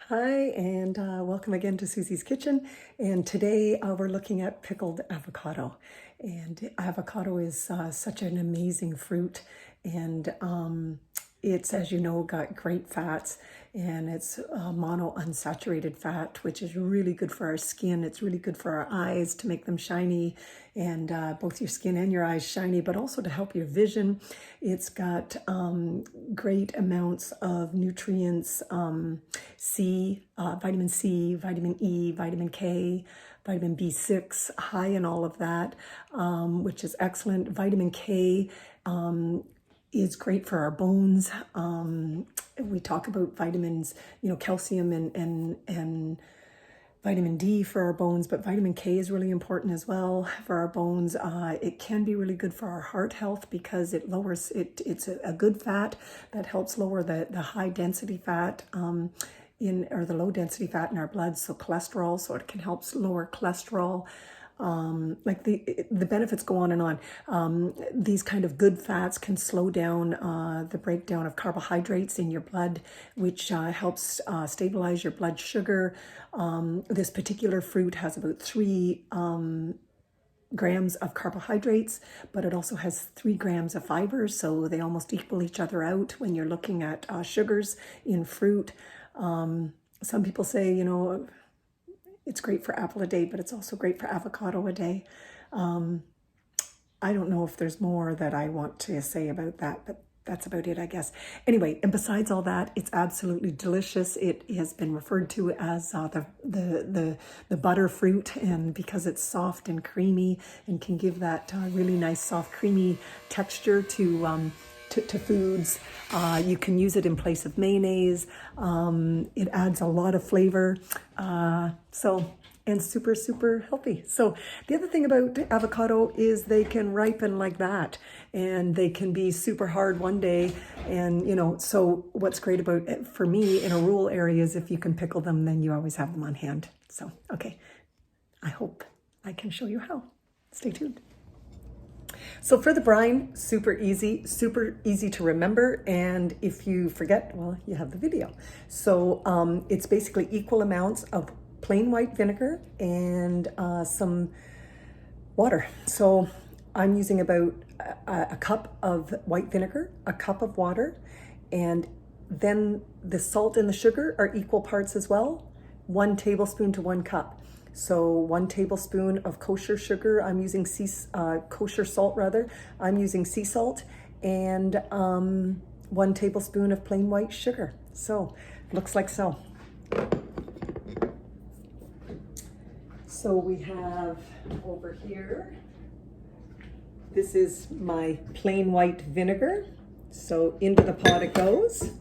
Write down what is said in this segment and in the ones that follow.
Hi, and welcome again to Susie's Kitchen. And today we're looking at pickled avocado. And avocado is such an amazing fruit, and it's, as you know, got great fats, and it's mono unsaturated fat, which is really good for our skin. It's really good for our eyes to make them shiny, and both your skin and your eyes shiny, but also to help your vision. It's got great amounts of nutrients, vitamin C, vitamin E, vitamin K, vitamin B6, high in all of that, which is excellent. Vitamin K is great for our bones. We talk about vitamins, calcium and vitamin D for our bones, but vitamin K is really important as well for our bones. It can be really good for our heart health because it lowers it. It's a good fat that helps lower the high density fat or the low density fat in our blood, so cholesterol. So it can help lower cholesterol. Like the benefits go on and on. These kind of good fats can slow down the breakdown of carbohydrates in your blood, which helps stabilize your blood sugar. This particular fruit has about 3 grams of carbohydrates, but it also has 3 grams of fiber, so they almost equal each other out when you're looking at sugars in fruit. Some people say, it's great for apple a day, but it's also great for avocado a day. I don't know if there's more that I want to say about that, but that's about it, I guess. Anyway, and besides all that, it's absolutely delicious. It has been referred to as the butter fruit, and because it's soft and creamy and can give that really nice soft creamy texture to foods. You can use it in place of mayonnaise. It adds a lot of flavor. And super, super healthy. So the other thing about avocado is they can ripen like that, and they can be super hard one day. And, so what's great about it for me in a rural area is if you can pickle them, then you always have them on hand. So, okay, I hope I can show you how. Stay tuned. So for the brine, super easy to remember. And if you forget, well, you have the video. So it's basically equal amounts of plain white vinegar and some water. So I'm using about a cup of white vinegar, a cup of water, and then the salt and the sugar are equal parts as well, 1 tablespoon to 1 cup. So 1 tablespoon of kosher sugar, I'm using kosher salt rather, I'm using sea salt, and 1 tablespoon of plain white sugar. So looks like so. So we have over here, this is my plain white vinegar. So into the pot it goes.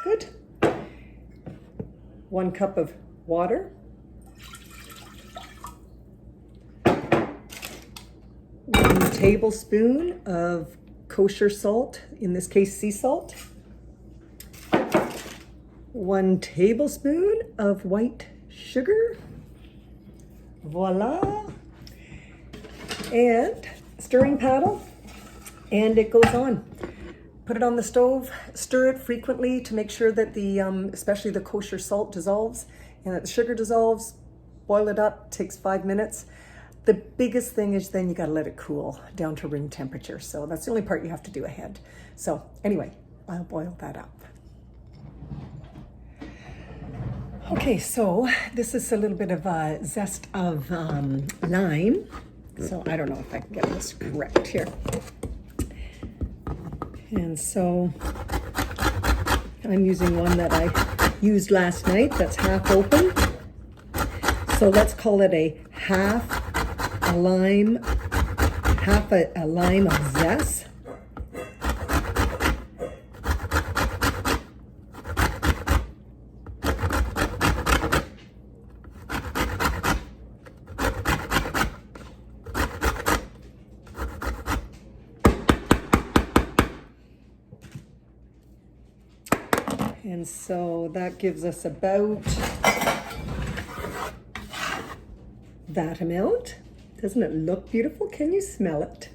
Good. 1 cup of water. 1 tablespoon of kosher salt, in this case sea salt. 1 tablespoon of white sugar. Voila. And stirring paddle, and it goes on. Put it on the stove, stir it frequently to make sure that especially the kosher salt dissolves and that the sugar dissolves. Boil it up, takes 5 minutes. The biggest thing is then you gotta let it cool down to room temperature. So that's the only part you have to do ahead. So anyway, I'll boil that up. Okay, so this is a little bit of a zest of lime. So I don't know if I can get this correct here. And so I'm using one that I used last night that's half open. So let's call it a half a lime of zest. And so that gives us about that amount. Doesn't it look beautiful? Can you smell it?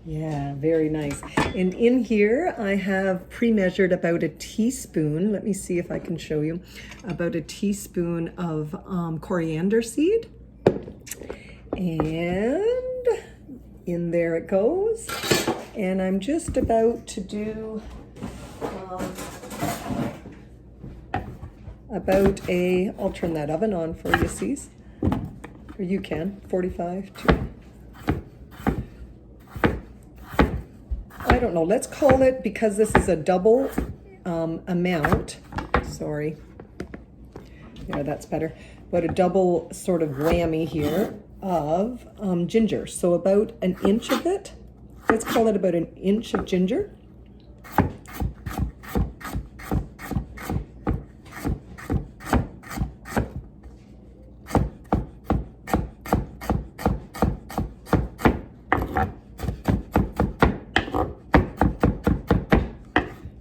Yeah, very nice. And in here, I have pre-measured about a teaspoon. Let me see if I can show you. About a teaspoon of coriander seed. And in there it goes. And I'm just about to do I'll turn that oven on for you, Cease. Or you can, 45 to, I don't know, let's call it, because this is a double amount, sorry. Yeah, that's better. But a double sort of whammy here of ginger. So about an inch of it. Let's call it about an inch of ginger.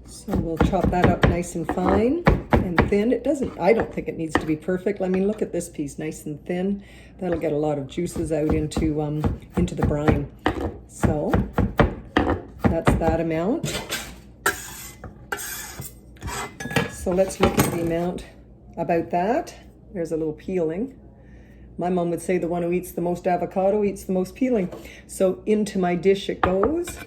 So we'll chop that up nice and fine and thin. I don't think it needs to be perfect. I mean, look at this piece, nice and thin. That'll get a lot of juices out into the brine. So that's that amount. So let's look at the amount about that. There's a little peeling. My mom would say the one who eats the most avocado eats the most peeling. So into my dish it goes.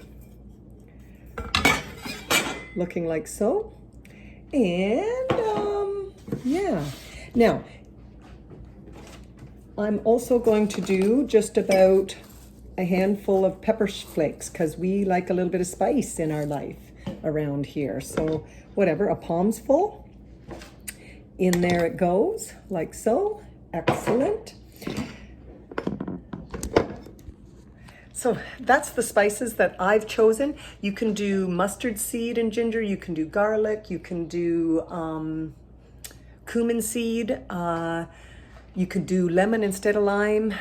Looking like so. And yeah. Now, I'm also going to do just about a handful of pepper flakes because we like a little bit of spice in our life around here. So whatever, a palm's full. In there it goes, like so. Excellent. So that's the spices that I've chosen. You can do mustard seed and ginger, you can do garlic, you can do cumin seed, you could do lemon instead of lime.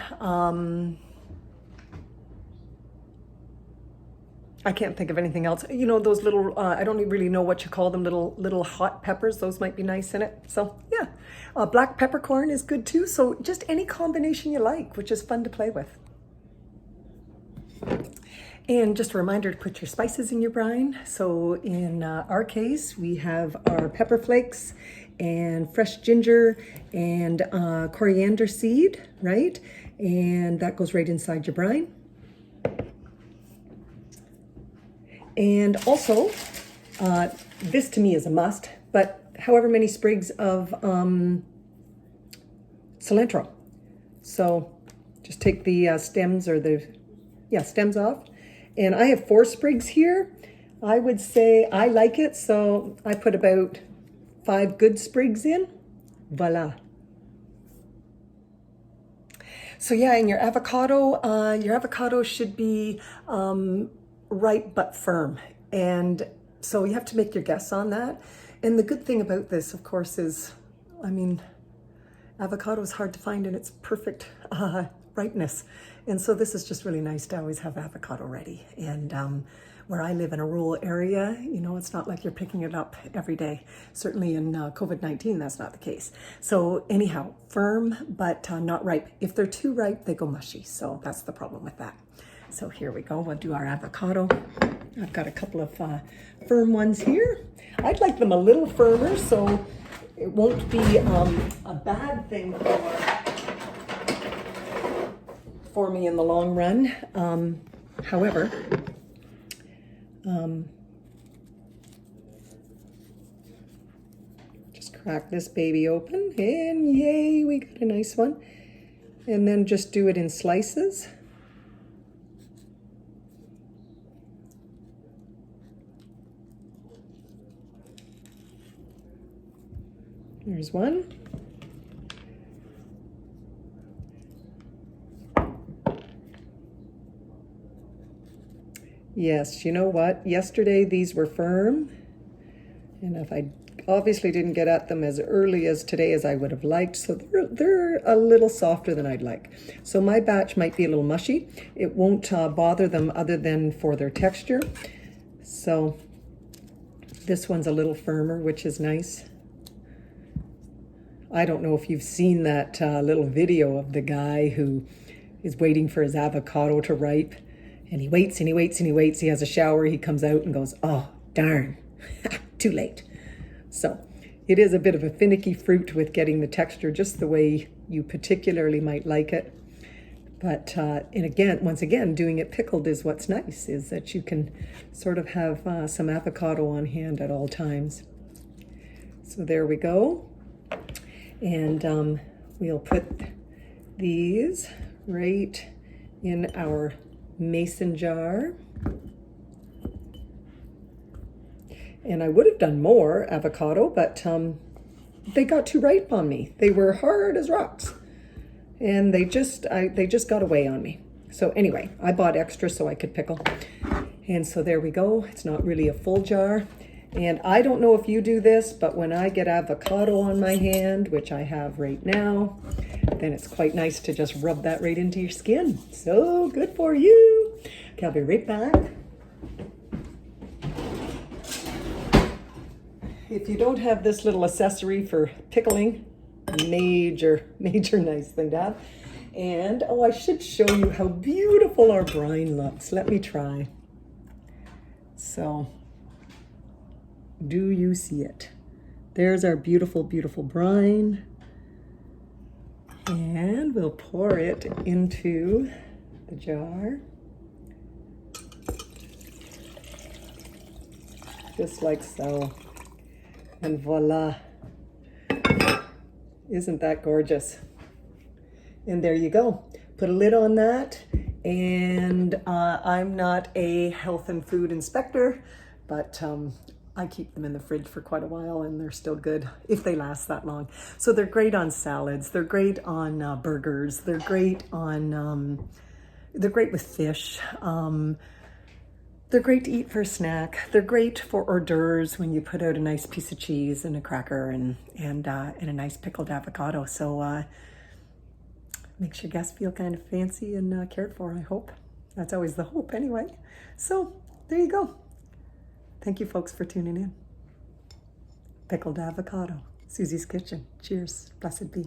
I can't think of anything else. You know, those little, I don't really know what you call them, little hot peppers. Those might be nice in it. So yeah, black peppercorn is good too. So just any combination you like, which is fun to play with. And just a reminder to put your spices in your brine. So in our case, we have our pepper flakes and fresh ginger and coriander seed, right? And that goes right inside your brine. And also, this to me is a must, but however many sprigs of cilantro. So just take the stems or stems off. And I have 4 sprigs here. I would say I like it, so I put about 5 good sprigs in. Voila. So yeah, and your avocado should be ripe but firm. And so you have to make your guess on that. And the good thing about this, of course, is, I mean, avocado is hard to find in its perfect ripeness. And so this is just really nice to always have avocado ready. And where I live in a rural area, you know, it's not like you're picking it up every day. Certainly in COVID-19, that's not the case. So anyhow, firm, but not ripe. If they're too ripe, they go mushy. So that's the problem with that. So here we go, we'll do our avocado. I've got a couple of firm ones here. I'd like them a little firmer so it won't be a bad thing for me in the long run. However, just crack this baby open and yay, we got a nice one. And then just do it in slices. There's one. Yes, you know what? Yesterday these were firm, and if I obviously didn't get at them as early as today as I would have liked, so they're a little softer than I'd like. So my batch might be a little mushy. It won't bother them other than for their texture. So this one's a little firmer, which is nice. I don't know if you've seen that little video of the guy who is waiting for his avocado to ripe. And he waits and he waits and he waits. He has a shower. He comes out and goes, oh, darn, too late. So it is a bit of a finicky fruit with getting the texture just the way you particularly might like it. But and again, once again, doing it pickled is what's nice, is that you can sort of have some avocado on hand at all times. So there we go. And we'll put these right in our mason jar. And I would have done more avocado, but they got too ripe on me. They were hard as rocks. And they just got away on me. So anyway, I bought extra so I could pickle. And so there we go. It's not really a full jar. And I don't know if you do this, but when I get avocado on my hand, which I have right now, then it's quite nice to just rub that right into your skin. So good for you. Okay, I'll be right back. If you don't have this little accessory for pickling, major nice thing to have. And oh, I should show you how beautiful our brine looks. Let me try. So, do you see it? There's our beautiful, beautiful brine. And we'll pour it into the jar. Just like so. And voila. Isn't that gorgeous? And there you go. Put a lid on that. And I'm not a health and food inspector, but I keep them in the fridge for quite a while and they're still good if they last that long. So they're great on salads. They're great on burgers. They're great on, they're great with fish. They're great to eat for a snack. They're great for hors d'oeuvres when you put out a nice piece of cheese and a cracker and a nice pickled avocado. So makes your guests feel kind of fancy and cared for, I hope. That's always the hope anyway. So there you go. Thank you folks for tuning in. Pickled avocado, Susie's Kitchen. Cheers, blessed be.